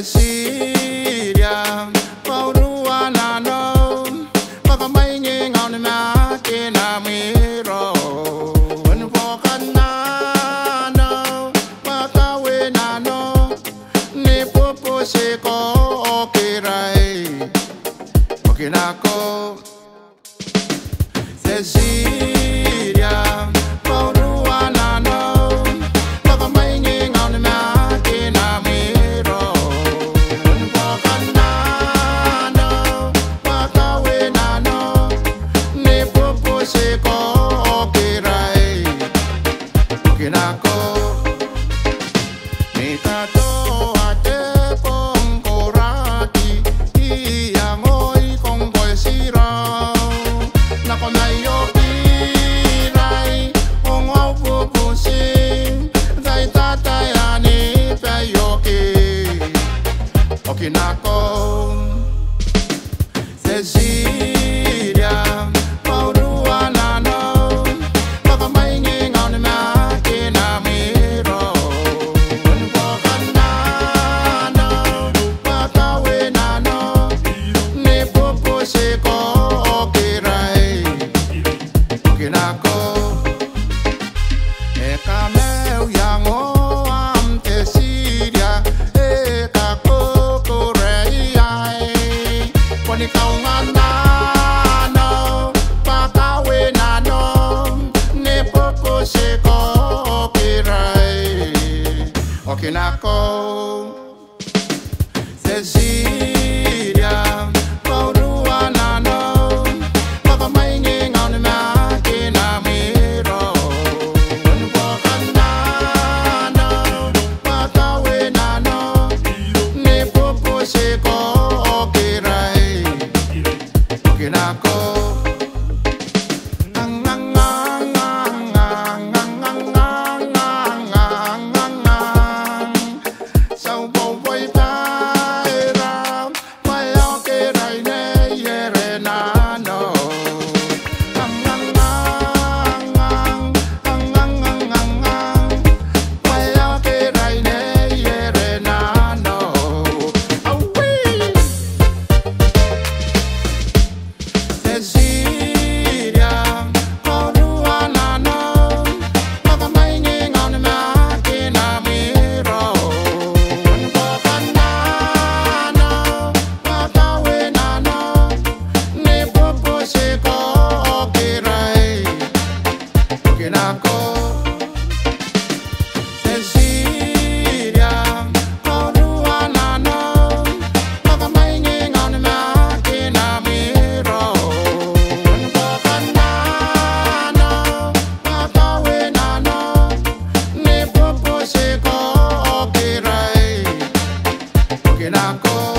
Cecilia, Pauruana no, Pakamaying on the Makin Amiro, when Pocana no, Pakawena no, Nipopo Seko, Okirai, Okinako, Cecilia. Okinako, Cecilia, Pauruana no, Pakamaying on the Makin Amiro, when Pocana no, Pakawena no, Nipopo Seko, Okirai, Okinako, Ekameu Yango, Cecilia. Okinako, Cecilia, Pauruana no, Pakamaying on the Makin Amiro, when Pocana no, Pakawena no, Nipopo Seko, Okirai, Okinako. Okinako.